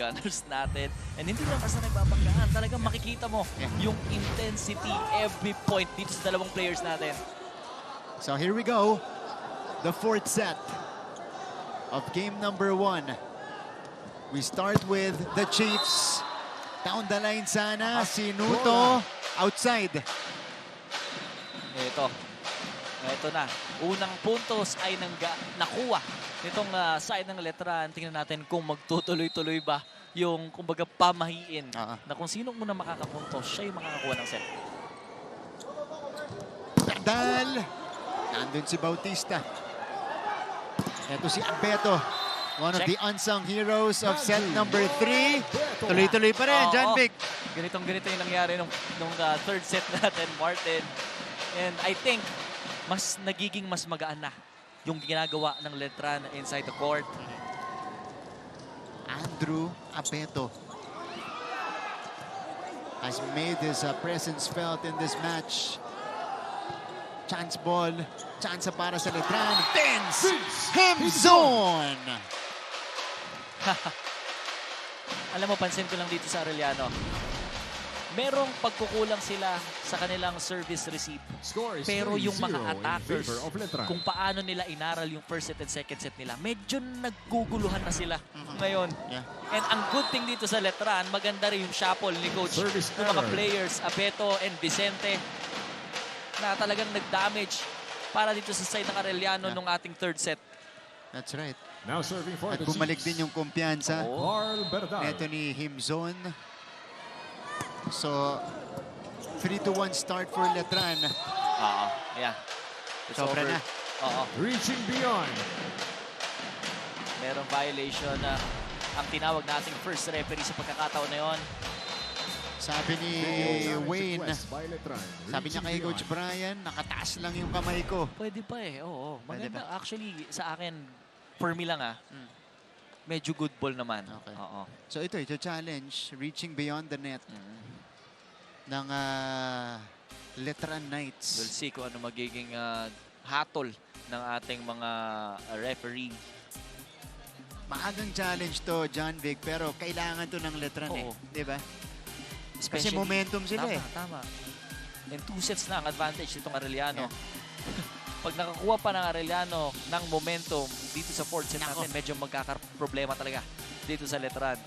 Gunners natin. And hindi lang basta nagbabanggaan, talagang makikita mo yung intensity every point dito sa dalawang players natin. So here we go. The fourth set of game number 1. We start with the Chiefs. Down the line sana, si Nuto outside. Ito na. Unang puntos ay nakuha nitong side ng Letran. Tingnan natin kung magtutuloy-tuloy ba yung kumbaga pamahiin na kung sino muna makakapuntos, siya yung makakakuha ng set. Dal. Nandun si Bautista. Ito si Abeto. One of the unsung heroes of set number 3. Tuloy-tuloy pa rin, John Vic. Ganitong-ganito yung nangyari nung third set natin, Martin. And I think, nagiging mas magaan na yung ginagawa ng Letran inside the court. Andrew Abeto has made his presence felt in this match. Chance ball. Chance para sa Letran. Vince Himzon! Alam mo, pansin ko lang dito sa Arellano. Merong pagkukulang sila sa kanilang service receive. Pero yung mga attackers, kung paano nila inaral yung first set and second set nila, medyo nagguguluhan na sila ngayon. And ang good thing dito sa Letran, maganda rin yung shuffle ni Coach ng mga players, Abeto and Vicente, na talagang nag-damage para dito sa side ng Arellano nung ating third set. That's right. Now serving for At the bumalik Chiefs. din yung kumpiyansa Carl neto ni Himzon. So, 3-1 start for Letran. Yeah. It's Sobra over. na. Reaching beyond. Merong violation na ang tinawag nating first referee sa pagkakataon na yon. Sabi ni Wayne, sabi niya kay Coach Brian, nakataas lang yung kamay ko. Pwede pa eh, oo. Maganda. Actually, sa akin, for me lang medyo good ball naman. Okay. Oo. So ito challenge, reaching beyond the net ng Letran Knights. We'll see kung ano magiging hatol ng ating mga referee. Maagang challenge to, John Vic, pero kailangan to ng Letran di ba? Kasi Especially, momentum sila Tama. And 2 sets na ang advantage nitong Arellano. Pag nakakuha pa ng Arellano ng momentum dito sa fourth set natin, medyo magkakaproblema talaga dito sa Letran.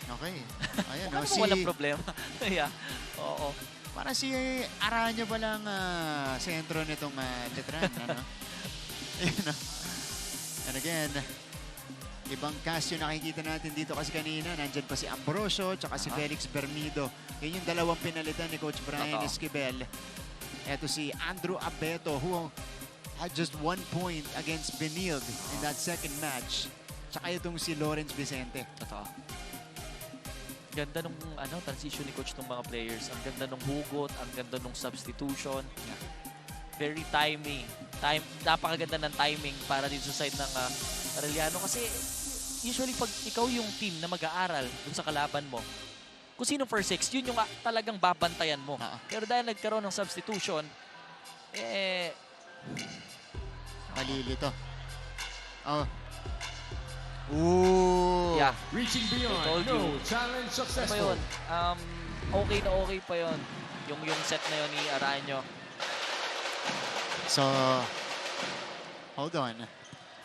Okay. Ayan, Paano mo walang problema? Yeah. Oo. Para si Aranyo ba lang sentro nitong Letran, ano? And again, ibang cast yung nakikita natin dito kasi kanina. Nandyan pa si Ambrosio tsaka si Felix Bermido. Yun yung dalawang pinalitan ni Coach Brian Esquivel. Eto si Andrew Abeto who had just 1 point against Benilde in that second match. Tsaka itong si Lawrence Vicente. Totoo. Ganda nung transition ni Coach ng mga players. Ang ganda nung hugot, ang ganda nung substitution. Very timing. Napakaganda ng timing para dito sa side ng Arellano kasi usually pag ikaw yung team na mag-aaral dun sa kalaban mo, kung sino first six, yun yung talagang babantayan mo. Pero dahil nagkaroon ng substitution, Malili to. Ooh. Yeah. Reaching beyond. No challenge successful. Pa yun, okay pa yun. Yung set na yun ni Aranyo. So, hold on.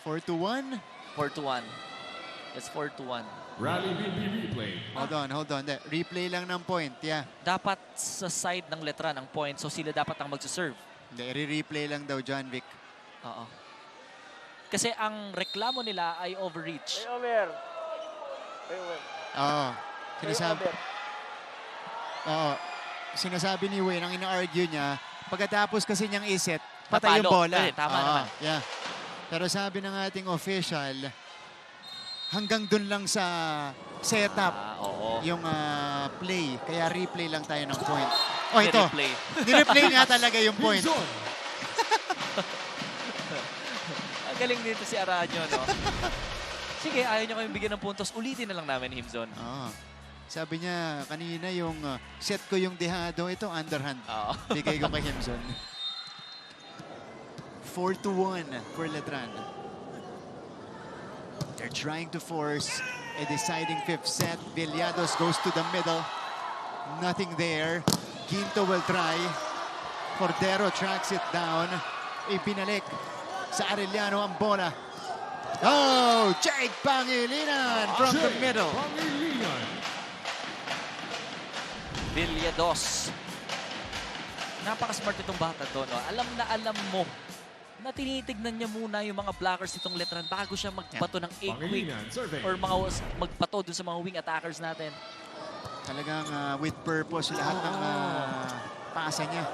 4-1? 4-1. It's 4-1. Rally will be replayed. Hold on. Replay lang ng point, Dapat sa side ng Letran ang point, so sila dapat ang magsaserve. Hindi, re-replay lang daw, John Vic. Oo. Kasi ang reklamo nila ay overreach. Oo. Sinasabi ni Wayne, ang ina-argue niya, pagkatapos kasi niyang iset, patay yung bola. Tama naman. Yeah. Pero sabi ng ating official, hanggang dun lang sa setup yung play. Kaya replay lang tayo ng point. Ito. Nireplay nga talaga yung point. Ang galing dito si Aranyo, no? Sige, ayaw niyo kayong bigyan ng puntos. Ulitin na lang namin, Himzon. Sabi niya, kanina yung set ko yung dehado. Ito, underhand. Bigay ko kay Himzon. 4-1 for Letran. They're trying to force a deciding fifth set. Villados goes to the middle. Nothing there. Ginto will try. Cordero tracks it down. Ibinalik sa Arellano ang bola. Oh, Jake Pangilinan from the middle. Pangilinan. Villados. Napaka-smart itong bata to, no? Alam na alam mo na tinitignan niya muna yung mga blockers nitong Letran bago siya magpato ng A-quick Pangilinan, survey. or magpato dun sa mga wing attackers natin. Talagang with purpose lahat ng pasa niya.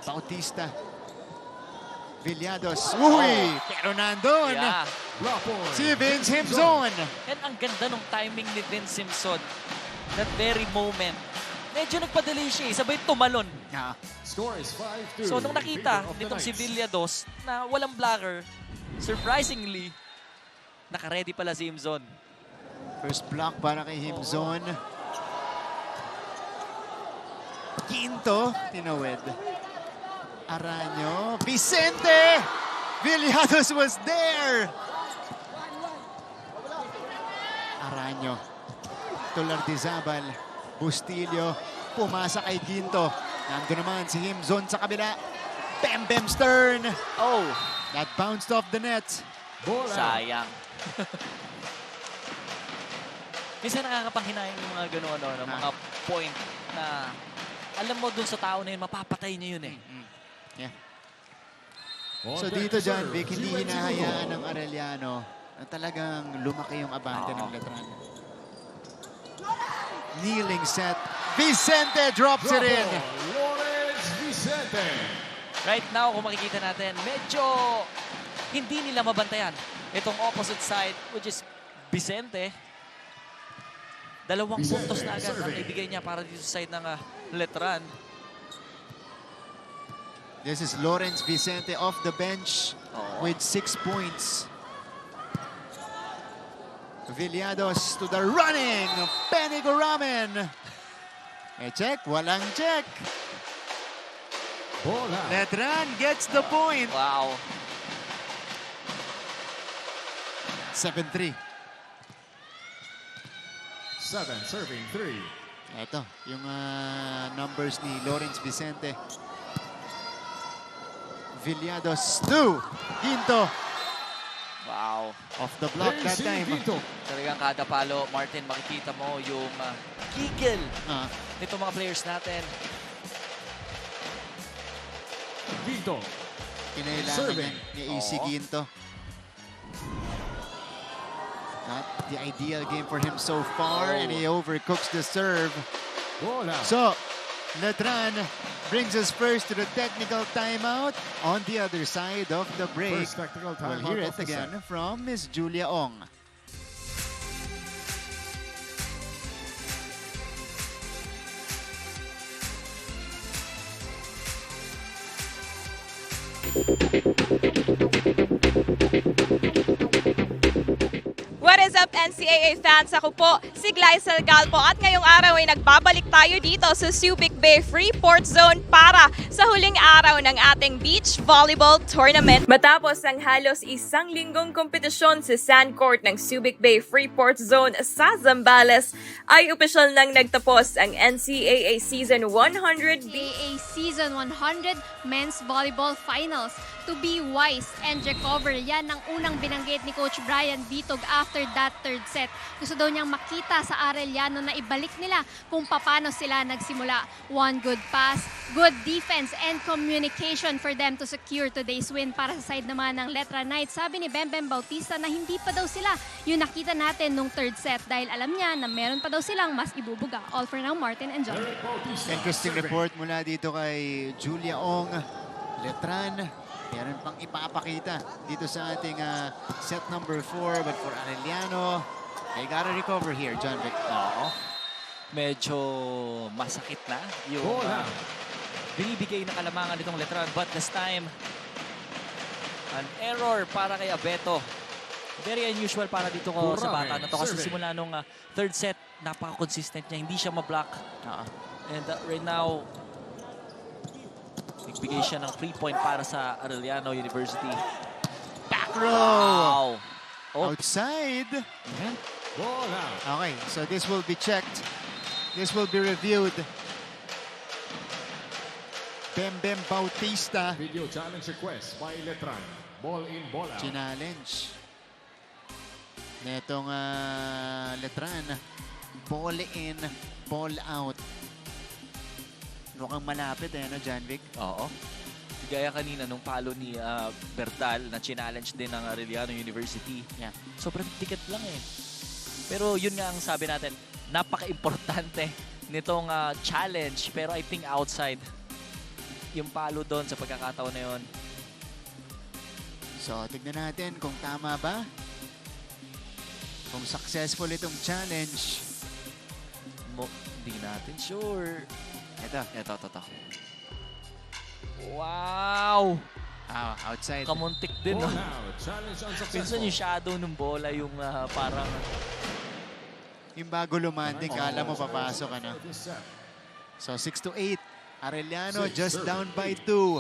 Bautista. Villados. Uy! Pero nandun Yeah. Block point. si Vince Himzon. And ang ganda ng timing ni Vince Simpson. That very moment. Medyo nagpadali siya, sabay tumalon. Score is 5-2. So nung in nakita favor of the nitong si Knights. Villados na walang blocker, surprisingly, naka-ready pala si Himzon. First block para kay Himzon. Quinto, tinawid. Araño. Vicente! Villados was there! Araño. Tulardizabal. Bustillo. Pumasa kay Quinto. Nando naman si Himzon sa kabila. Bem Stern. Oh, That bounced off the net. Ball out. sayang. Minsan nakakapanghinayang yung mga gano'n, mga point na alam mo dun sa tao na yun, mapapatay niya yun eh. Yeah. On So deck dito, to John serve, Vic, hindi Gio hinahayaan Echigo. ng Arellano na talagang lumaki yung abante ng Letran. Kneeling set. Vicente drops Drop it in. ball, Lawrence Vicente. Right now, kung makikita natin, medyo hindi nila mabantayan itong opposite side, which is Vicente. Dalawang Vicente, puntos na agad ang serving. ibigay niya para dito sa side ng Letran. This is Lawrence Vicente off the bench with 6 points. Villados to the running. Penny Goramen. Check. Walang check. Ball out. Letran gets the point. Wow. 7-3. 7 serving 3. Ito, yung numbers ni Lawrence Vicente. Villados 2. Quinto Wow. off the block that JC time. Quinto. Talagang kada palo, Martin, makikita mo yung giggle Ah, nitong mga players natin. Quinto. kinailangan Serving. yan ni AC Oo. Quinto. Not the ideal game for him so far, and he overcooks the serve. Ball out. So, Letran brings us first to the technical timeout on the other side of the break. First technical We'll timeout hear of it the again set. from Miss Julia Ong. What is up, NCAA fans? Ako po, si Glycel Galpo at ngayong araw ay nagbabalik tayo dito sa Subic Bay Freeport Zone para sa huling araw ng ating beach volleyball tournament. Matapos ang halos isang linggong kompetisyon sa sand court ng Subic Bay Freeport Zone sa Zambales, ay opisyal nang nagtapos ang NCAA Season 100 NCAA Season 100 Men's Volleyball Finals. To be wise and recover, yan ang unang binanggit ni Coach Brian Bitog after that third set. Gusto daw niyang makita sa Arellano na ibalik nila kung paano sila nagsimula. One good pass, good defense, and communication for them to secure today's win. Para sa side naman ng Letran Knights, sabi ni Bem Bautista na hindi pa daw sila yung nakita natin nung third set dahil alam niya na meron pa daw silang mas ibubuga. All for now, Martin and John. Eric Bautista. Interesting serving. report mula dito kay Julia Ong. Letran, meron pang ipapakita dito sa ating set number 4. But for Arellano, they gotta recover here, John Vic. Oo. Medyo masakit na yung Ball out. binibigay na kalamangan nitong Letran. But this time, an error para kay Abeto. Very unusual para dito ko sa bata na to. Kasi Serving. simula nung third set, napaka-consistent niya. Hindi siya ma-block. And right now, nagbigay siya ng 3 point para sa Arellano University. Back row! Wow! Oh. Outside. Ball out. Okay, so this will be checked. This will be reviewed. Bem Bautista. Video challenge request by Letran. Ball in, ball out. Challenge. Netong Letran. Ball in, ball out. Mukhang malapit no, Janvic? Oo. Gaya kanina nung palo ni Berdal na challenge din ng Arellano University. Yeah. Sobrang ticket lang eh. Pero yun nga ang sabi natin, napaka-importante nitong challenge. Pero I think outside yung palo doon sa pagkakataon na yun. So, tignan natin kung tama ba. Kung successful itong challenge. Hindi natin sure. Ito. Wow! Outside. Kamuntik din, no? Ball out. Challenge unsuccessful. Minsan yung shadow ng bola, yung parang... Yung bago lumanding, kala mo papasok, ano? Service set. So, 6-8. Arellano 6-30. just down by 2.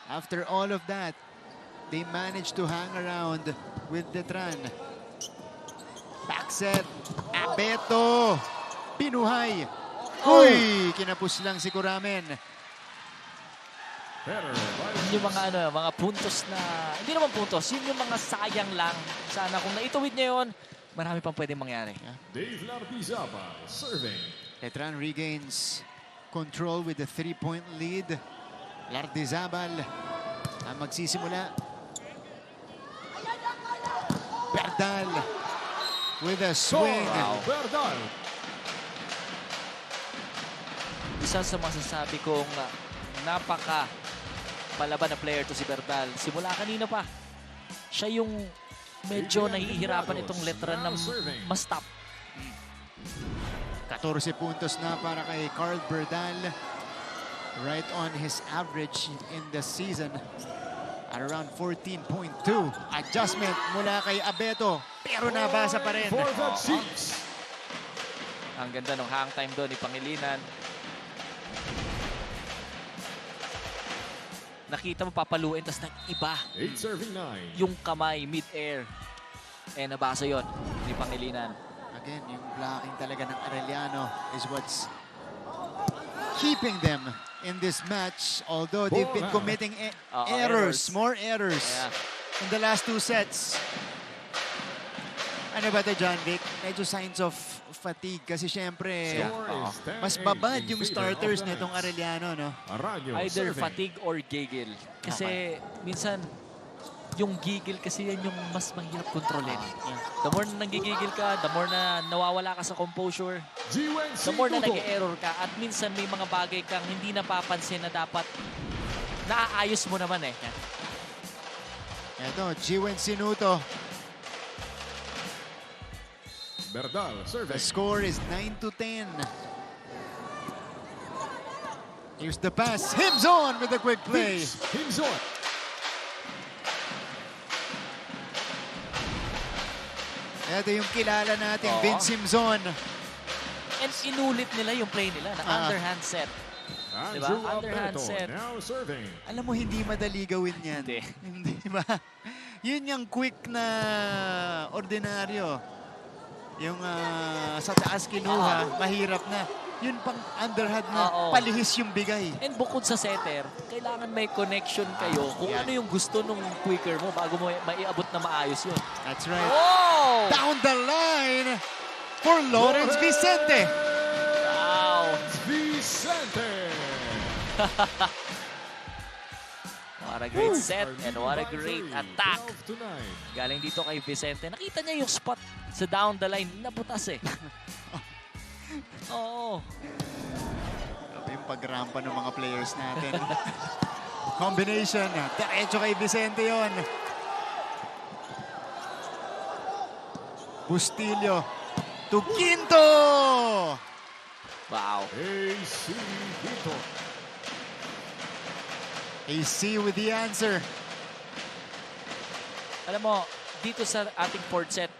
After all of that, they managed to hang around with Letran. Back set. Abeto. Pinuhay. Uy! Kinapus lang si Kuramen. Better by Yun yung mga puntos na... Hindi naman puntos, yun yung mga sayang lang. Sana kung naituwid niya yun, marami pang pwedeng mangyari. Dave Lardizaba serving. Letran regains control with the 3-point lead. Lardizabal ang magsisimula. Berdal with a swing. Wow. Berdal. Isa sa masasabi kong napaka palaban na player to si Berdal. Simula kanina pa, siya yung medyo nahihirapan itong Letran na ma-stop. 14 puntos na para kay Carl Berdal. Right on his average in the season at around 14.2. Adjustment mula kay Abeto, pero nabasa pa rin. For the Chiefs. Ang ganda ng hang time doon ni Pangilinan. Nakita mo papaluin, tapos nag-iba 8 serving 9. yung kamay mid-air. Nabasa yon ni Pangilinan. Again, yung blocking talaga ng Arellano is what's keeping them in this match. Although they've been committing errors, more errors in the last 2 sets. Ano ba ito, John Vic? Medyo signs of fatigue kasi syempre mas babad yung starters nitong Arellano, no? Aranyo Either serving. fatigue or gigil. Kasi minsan, yung gigil kasi yan yung mas mahirap kontrolin. The more na nagigigil ka, the more na nawawala ka sa composure, the more na nag-error ka. At minsan may mga bagay kang hindi napapansin na dapat naaayos mo naman eh. Ito, Gwen Sinuto. Berdal The serving. score is 9-10. Here's the pass. Himzon with a quick play. Himzon. Ito yung kilala natin, Oo. Vince Himzon. And inulit nila yung play nila na underhand set. Diba? Andrew Underhand Abeto set. now serving. Alam mo, hindi madali gawin yan. Hindi. Hindi ba? Yun yung quick na ordinaryo. Yung sa taas kinuha, mahirap na. Yun pang underhand na palihis yung bigay. And bukod sa setter, kailangan may connection kayo kung ano yung gusto nung quicker mo bago mo maiabot na maayos yun. That's right. Oh! Down the line for Lawrence Vicente. Wow! Vicente. What a great set and what a great attack. 12-9. Galing dito kay Vicente. Nakita niya yung spot sa down the line. Nabutas eh. Oo. Grabe yung pagrampa ng mga players natin. Combination. Diretso kay Vicente yon. Bustillo to Quinto. Wow. AC Quinto. AC with the answer. Alam mo, dito sa ating fourth set,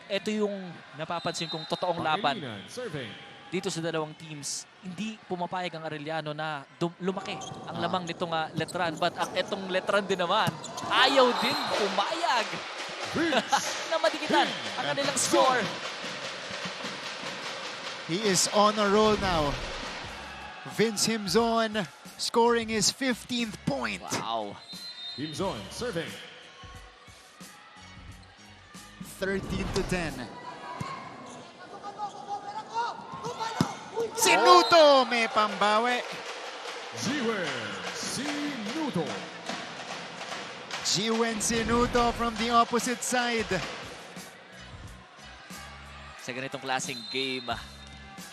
ito yung napapansin kong totoong laban. Pangilinan serving. Dito sa dalawang teams, hindi pumapayag ang Arellano na lumaki ang lamang nitong Letran. But ang itong Letran din naman, ayaw din pumayag. na madikitan ang kanilang score. He is on a roll now. Vince Himzon scoring his 15th point. Wow. Himzon serving. 13-10. Sinuto may pambawi. Jiwen Sinuto. Jiwen Sinuto from the opposite side. Sa ganitong klaseng game,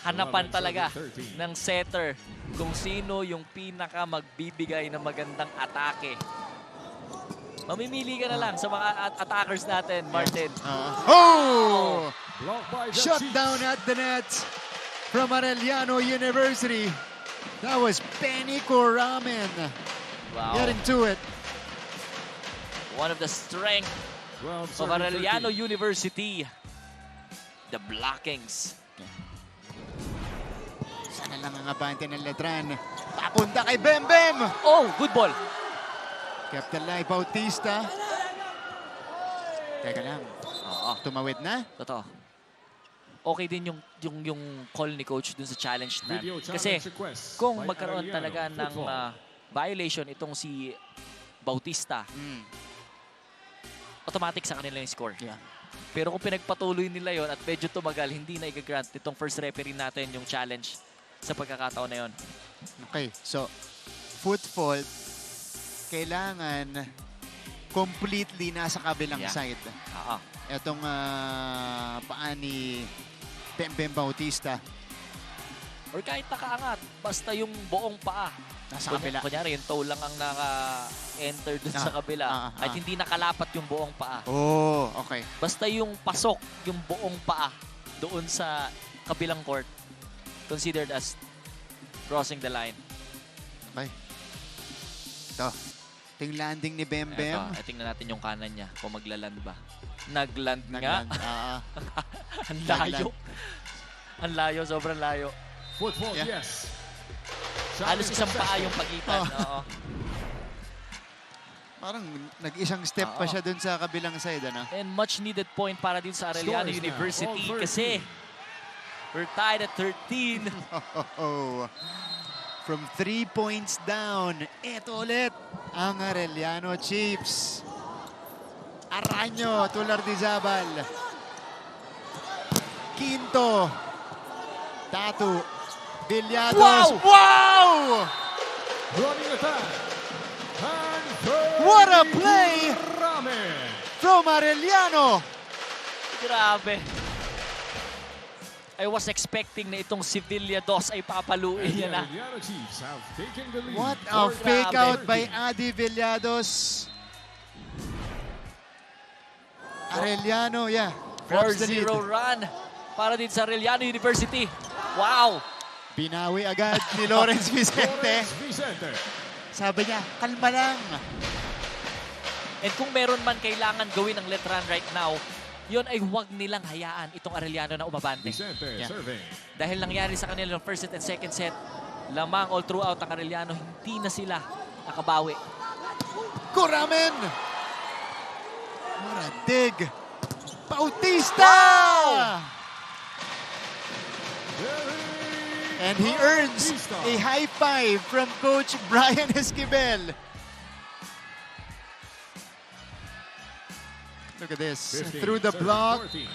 hanapan talaga ng setter kung sino yung pinaka magbibigay ng magandang atake. Mamimili ka na lang sa mga attackers natin, Martin. Oh! Blocked by the Shut Chiefs. down at the net from Arellano University. That was Penny Coramen Wow. getting to it. One of the strength 12 of serving Arellano 13. University. The blockings. Sana lang ang abante ng Letran. Papunta kay Bembem. Oh, good ball. Kept alive Bautista. Teka lang. Oo, Tumawid na. totoo. Okay din yung call ni coach dun sa challenge na. Video Kasi challenge request kung by magkaroon Arellano talaga ng Football. violation itong si Bautista, automatic sa kanila yung score. Yeah. Pero kung pinagpatuloy nila yon at medyo tumagal, hindi na i-grant itong first referee natin yung challenge sa pagkakataon na yon. Okay, so foot fault, kailangan completely nasa kabilang Yeah. side. Oo. Etong paa ni Bembem Bautista, Or kahit nakaangat, basta yung buong paa. nasa kabila. Kunyari, yung toe lang ang naka-enter dun sa kabila. At hindi nakalapat yung buong paa. Oh, okay. Basta yung pasok, yung buong paa doon sa kabilang court, considered as crossing the line. Okay. Ito. Ting landing ni Bembem. Ito, tingnan natin yung kanan niya kung maglaland ba. Nagland nga. Nagland. Ang layo. Ang layo, sobrang layo. Football, Yeah. yes. Halos isang paa yung pagitan. Oh. Oo. Parang nag-isang step pa siya dun sa kabilang side, ano? And much needed point para din sa Arellano Scores now. University All 13. kasi we're tied at 13. From 3 points down, eto ulit ang Arellano Chiefs. Araño, Tulardizabal. Quinto. Tatu. Villados. Wow! Running attack. And What a play Ramen. from Arellano. Grabe. I was expecting na itong si Villados ay papaluin And the niya na. Arellano Chiefs have taken the lead. What a Grabe. fake out by Adi Villados. Arellano, yeah. grabs the lead. 4-0 run para din sa Arellano University. Wow! Binawi agad ni Lawrence Vicente. Lawrence Vicente. Sabi niya, kalma lang. And kung meron man kailangan gawin ng Letran right now, yun ay huwag nilang hayaan itong Arellano na umabante. Vicente Yeah. serving. Dahil nangyari sa kanila ng first set and second set, lamang all throughout ang Arellano, hindi na sila nakabawi. Coramen! What a dig. Bautista! And he earns a high five from Coach Brian Esquivel. Look at this. 15, Through the serving block. 14.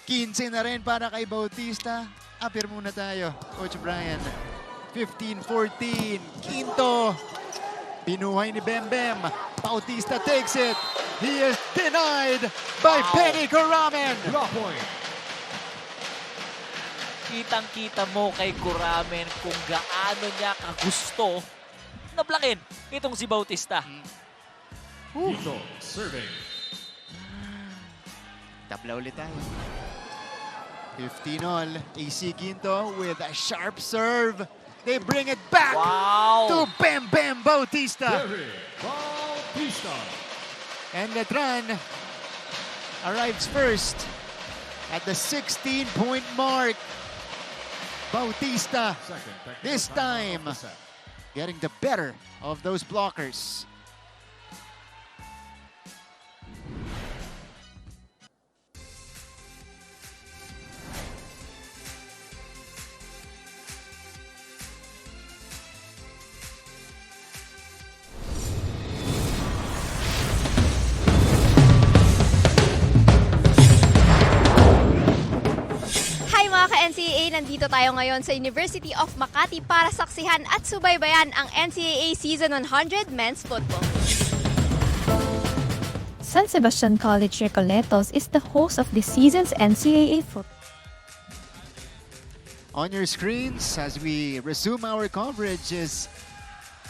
15 na rin para kay Bautista. Apir muna tayo, Coach Brian. 15-14. Quinto. Binuhay ni Bembem. Bautista takes it. He is denied by Penny Coramen. Block point. Kitang-kita mo kay Coramen kung gaano niya kagusto na blakin itong si Bautista. Quinto serving. Tabla ulit tayo. 15 all. AC Quinto with a sharp serve. They bring it back to Wow! Bem Bem Bautista. Derek Bautista. And Letran arrives first at the 16-point mark. Bautista Second technical This timeout time. of the set. getting the better of those blockers. NCAA, nandito tayo ngayon sa University of Makati para saksihan at subaybayan ang NCAA Season 100 Men's Football. San Sebastian College Recoletos is the host of this season's NCAA football. On your screens, as we resume our coverage, is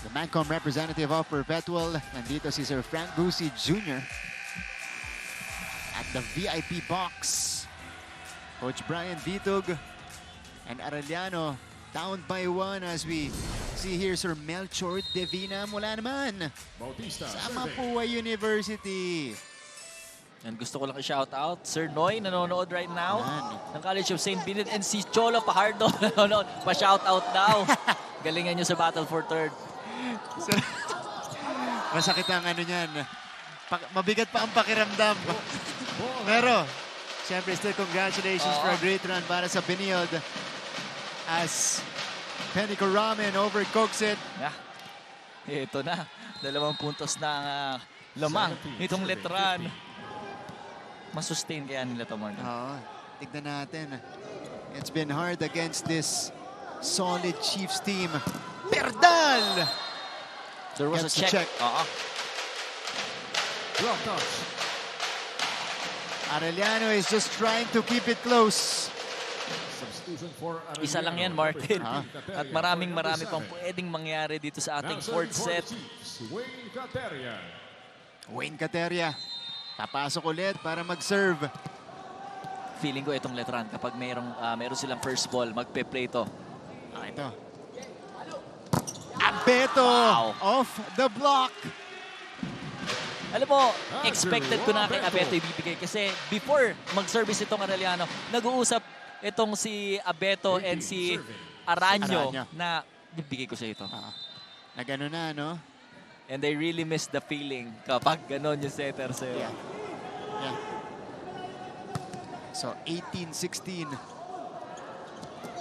the Mancom representative of Perpetual. Nandito si Sir Frank Gusi Jr. at the VIP box. Coach Brian Vitug and Arellano down by 1 as we see here Sir Melchor Devina mula naman Bautista sa serving. Mapua University. And gusto ko lang i-shout out, Sir Noy, nanonood right now Yan. ng College of St. Benedict, and si Cholo Pajardo nanonood. Pa-shout out daw. Galingan nyo sa Battle for Third. Masakit ang ano niyan. Mabigat pa ang pakiramdam. Pero, siyempre still congratulations for a great run para sa Benilde as Penny Ramen overcooks it. Yeah. Ito na. 2 puntos na ang lamang itong Letran. Masustain kaya nila ito, Morgan. Oo, tignan natin. It's been hard against this solid Chiefs team. Berdal! There was a Gets the check. check. Drop touch. Arellano is just trying to keep it close. Substitution for Arellano. Isa lang yan, Martin. Ah. At marami pang pwedeng mangyari dito sa ating fourth set. Wayne Cateria. Wayne Cateria, papasok ulit para mag-serve. Feeling ko itong Letran, kapag meron silang first ball, magpe-play to. Ito. Abeto off the block. Alam mo, expected ko na kay Abeto ibibigay kasi before mag-service itong Arellano, nag-uusap itong si Abeto and si Aranyo na ibigay ko sa ito. Nagano na, no? And they really miss the feeling kapag ganon yung setter sa'yo. Yeah. So, 18-16.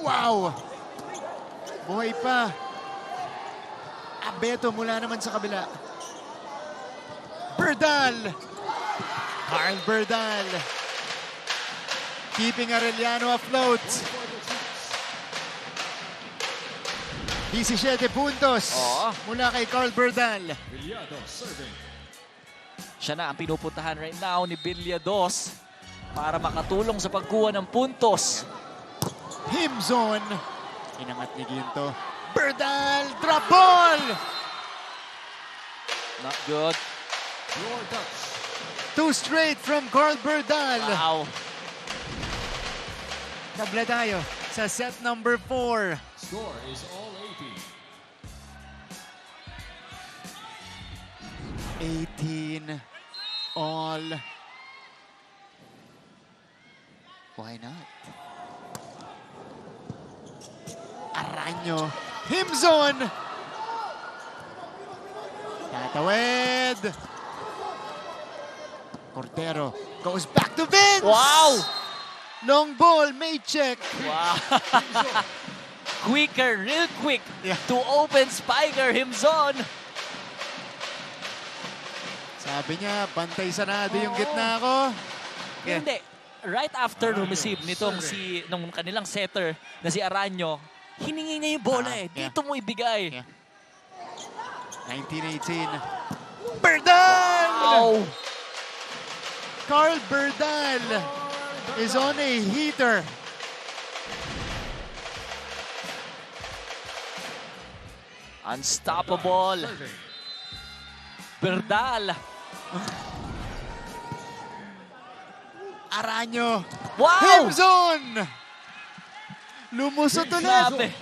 Wow! Buhay pa. Abeto mula naman sa kabila. Berdal! Carl Berdal. Keeping Arellano afloat. 17 puntos mula kay Carl Berdal. Villado serving. Siya na ang pinupuntahan right now ni Villados para makatulong sa pagkuha ng puntos. Himzon. Inangat ni Ginto. Berdal, drop ball! Not good. Floor touch. 2 straight from Carl Berdal. Wow. Tabla tayo sa set number 4. Score is all 18 all. Why not? Aranyo. Himzon. Tatawid. Cordero goes back to Vince. Wow! Long ball, may check. Wow. Quicker, real quick Yeah. to open Spiker Himzon. Sabi niya, bantay sarado yung gitna ko. Yeah. Hindi. Right after receive nitong nung kanilang setter na si Aranyo, hiningi niya yung bola Dito mo ibigay. Yeah. 1918. Berdal! Wow! Carl Berdal is on a heater. Unstoppable. serving. Berdal. Aranyo. Wow! Himzon! Lumusot ulit. Grabe.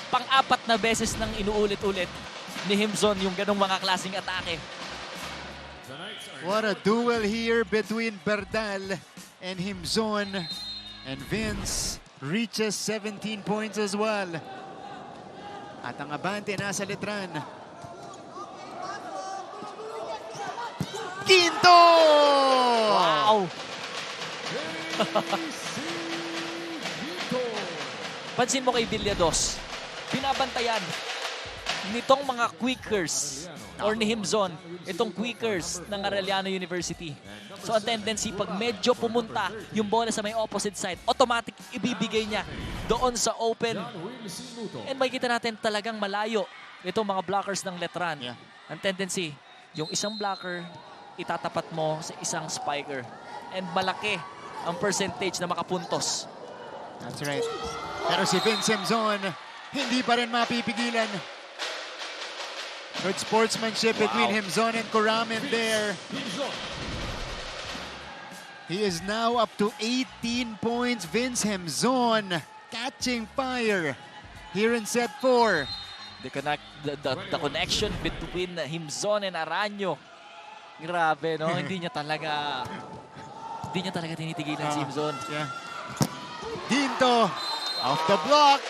Pang-apat na beses nang inuulit-ulit ni Himzon yung ganong mga klaseng atake. The Knights are What a duel here between Berdal and Himzon. And Vince reaches 17 points as well. At ang abante nasa Letran. Quinto! Wow! Pansin mo kay Villados, binabantayan nitong mga quickers or ni Himzon itong Quickers ng Arellano University. So ang tendency, pag medyo pumunta yung bola sa may opposite side, automatic ibibigay niya doon sa open. And makikita natin talagang malayo itong mga blockers ng Letran. Yeah. Ang tendency, yung isang blocker, itatapat mo sa isang spiker. And malaki ang percentage na makapuntos. That's right. Pero si Vince Himzon, hindi pa rin mapipigilan. Good sportsmanship between Himzon and Kuramin there. He is now up to 18 points. Vince Himzon catching fire here in set 4. The connection between Himzon and Aranyo. Grabe, no? Hindi niya talaga tinitigilan si Himzon. Yeah. Ginto off the block.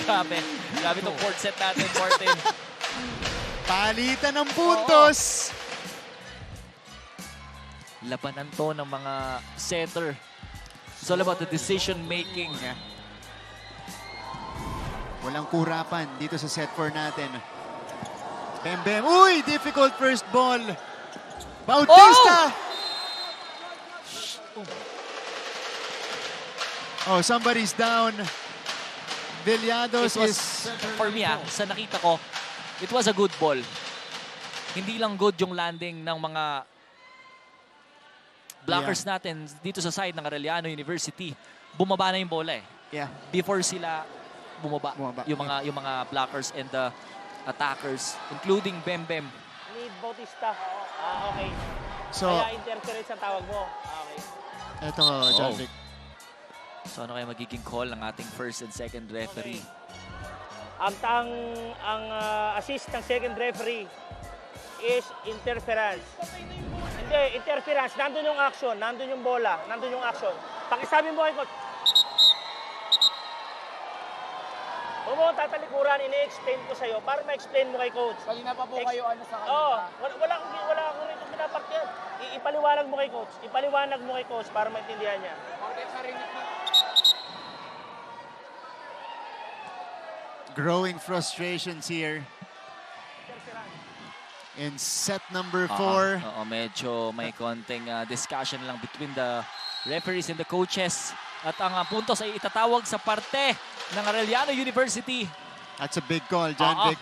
Grabe itong court set natin, Martin. Palitan ng puntos. Labanan to ng mga setter. It's all about the decision making. Yeah. Walang kurapan dito sa set 4 natin. Bembem. Uy! Difficult first ball. Bautista! Oh, somebody's down. Villados It was, is... for me, sa nakita ko, it was a good ball. Hindi lang good yung landing ng mga blockers natin dito sa side ng Arellano University. Bumaba na yung bola eh. Yeah. Before sila bumaba. Yung mga blockers and the attackers, including Bembem. Need Bautista. Okay. So, Kaya interference ang tawag mo. Okay. eto, John Vic. So ano kaya magiging call ng ating first and second referee? Ang assist ng second referee is interference. Hindi, interference. Nandun yung action, nandun yung bola, nandun yung action. Pakisabi mo kay coach. Huwag mo tatalikuran, ini-explain ko sa'yo para ma-explain mo kay coach. Kanina pa po kayo sa kanila. Oo, wala akong rito pinapakyan. Ipaliwanag mo kay coach. Ipaliwanag mo kay coach para maintindihan niya. Growing frustrations here in set number 4. Oo, medyo may konting discussion lang between the referees and the coaches. At ang puntos ay itatawag sa parte ng Arellano University. That's a big call, John Vic.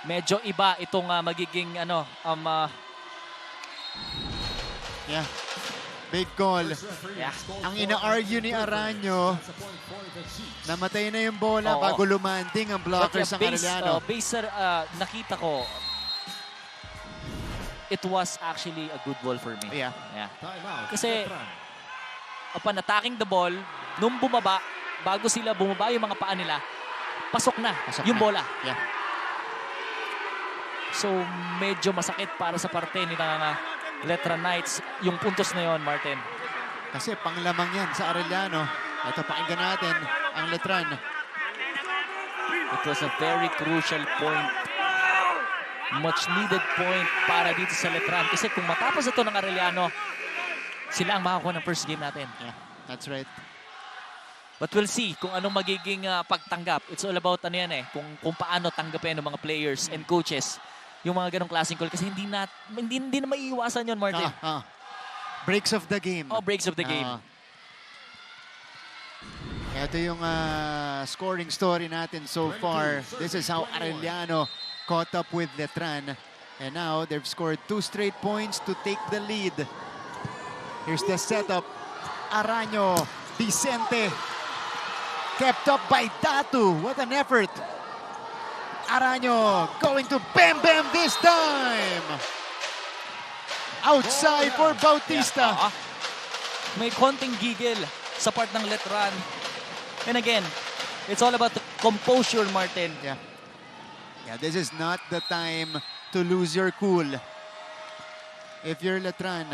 Medyo iba itong magiging Yeah. Big call. yeah. Ang ina-argue ni Aranyo, namatay na yung bola bago lumanding ang blockers ng Arellano. Based sa nakita ko, it was actually a good ball for me. Yeah. Kasi upon attacking the ball, nung bumaba, bago sila bumaba yung mga paa nila, pasok na yung bola. Yeah. So medyo masakit para sa parte ni Letran Knights yung puntos na yon, Martin. Kasi panglamang yan sa Arellano. Ito, pakinggan natin ang Letran. It was a very crucial point. Much needed point para dito sa Letran. Kasi kung matapos ito ng Arellano, sila ang makakuha ng first game natin. Yeah, that's right. But we'll see kung anong magiging pagtanggap. It's all about ano yan eh, kung paano tanggapin ng mga players and coaches yung mga ganong klaseng call. Kasi hindi na maiiwasan yun, Martin. Breaks of the game. Oh, breaks of the game. Ito yung scoring story natin so far. This is how Arellano caught up with Letran. And now they've scored 2 straight points to take the lead. Here's the setup. Aranyo, Vicente. Kept up by Datu. What an effort. Aranyo going to Bembem this time. Outside for Bautista. May konting gigil sa part ng Letran. And again, it's all about the composure, Martin. Yeah, this is not the time to lose your cool. If you're Letran.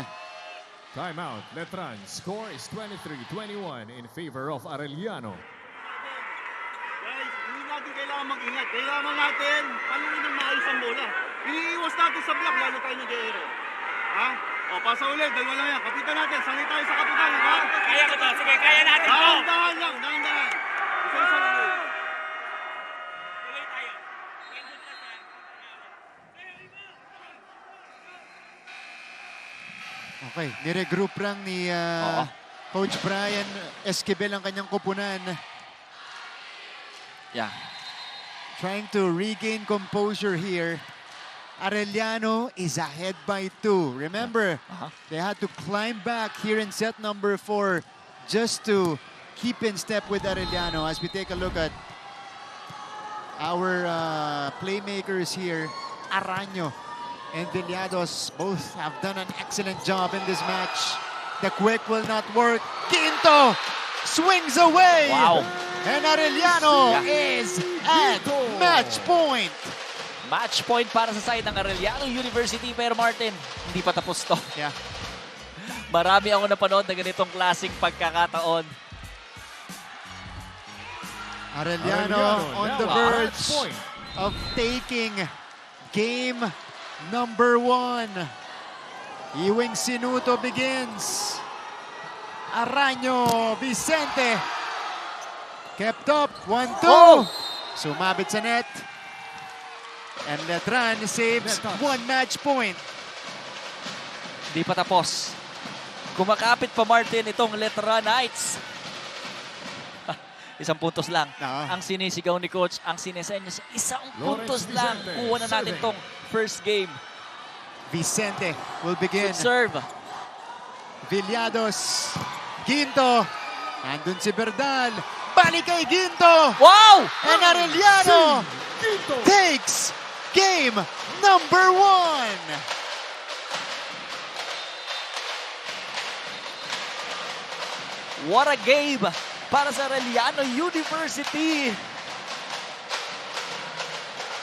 Timeout, Letran. Score is 23-21 in favor of Arellano. Guys, hindi natin kailangan mag-ingat. Kailangan natin panunin ng maayos ang bola. Iniiwas natin sa block, lalo tayo ng Guerrero. Ha? O, pasa ulit. Dalawa lang yan. Kapitan natin. Sanay tayo sa kapitan. Ha? Kaya ko to. Sige, kaya natin to. Dahan-dahan lang. Dahan-dahan. Isa-isa lang yun. Tuloy tayo. Okay, niregroup lang ni Coach Brian Esquivel ang kanyang kupunan. Yeah. Trying to regain composure here. Arellano is ahead by 2. Remember, they had to climb back here in set number 4 just to keep in step with Arellano. As we take a look at our playmakers here, Araño and Villados both have done an excellent job in this match. The quick will not work. Quinto swings away. Wow. And Arellano is at match point. Match point para sa side ng Arellano University. Pero Martin, hindi pa tapos to. Yeah. Marami ako napanood na ganitong klaseng pagkakataon. Arellano on the now at verge point. of taking game number 1. Ewing Sinuto begins. Araño, Vicente. Kept up, 1-2. Oh! Sumabit sa net. And Letran saves 1 match point. Hindi pa tapos. Kumakapit pa Martin itong Letran Knights. Isang puntos lang. Ang sinisigaw ni Coach, ang sinesenyos, isang puntos lang. Kuha na natin tong first game. Vicente will begin. Good serve. Villados. Ginto. Nandun si Berdal. Balik kay Ginto. Wow! And Arellano takes game number 1. What a game para sa Arellano University.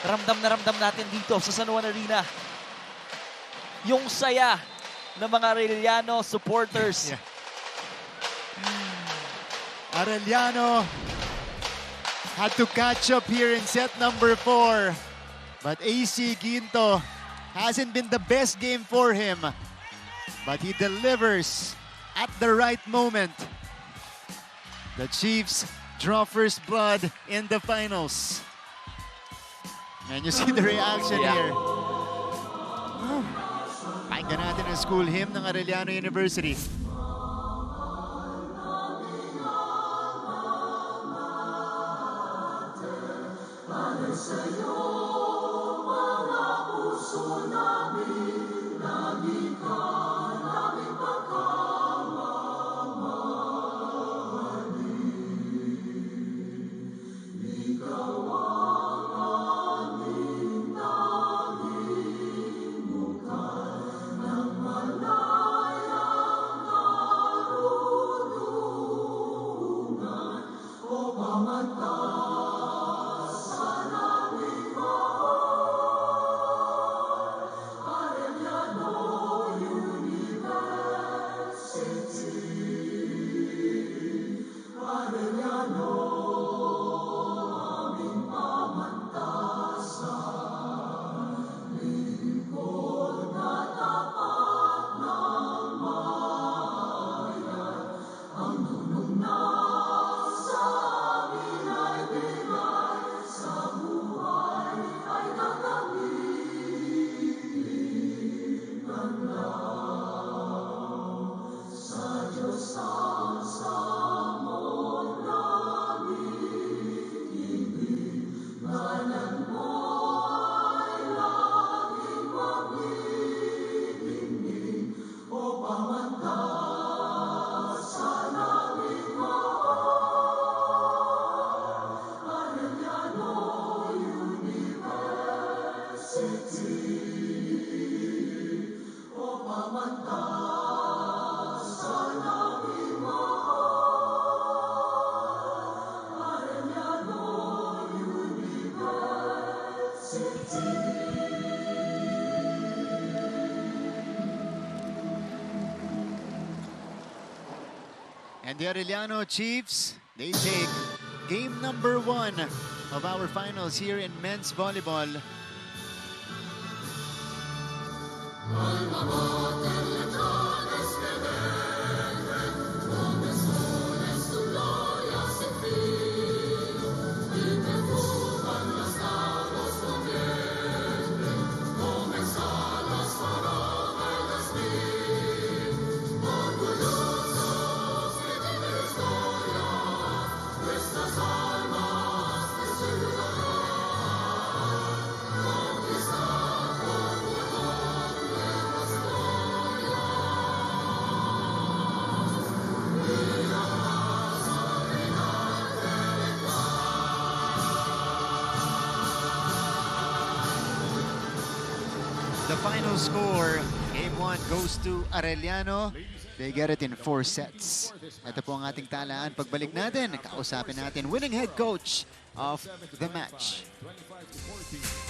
Ramdam na ramdam natin dito sa San Juan Arena yung saya ng mga Arellano supporters. Yeah. Arellano had to catch up here in set number 4. But AC Ginto hasn't been the best game for him. But he delivers at the right moment. The Chiefs draw first blood in the finals. And you see the reaction here. Pakinggan natin ang school hymn ng Arellano University. And the Arellano Chiefs, they take game number 1 of our finals here in men's volleyball. final score. Game 1 goes to Arellano. They get it in 4 sets. Ito po ang ating talaan. Pagbalik natin, kausapin natin winning head coach of the match. 25-14.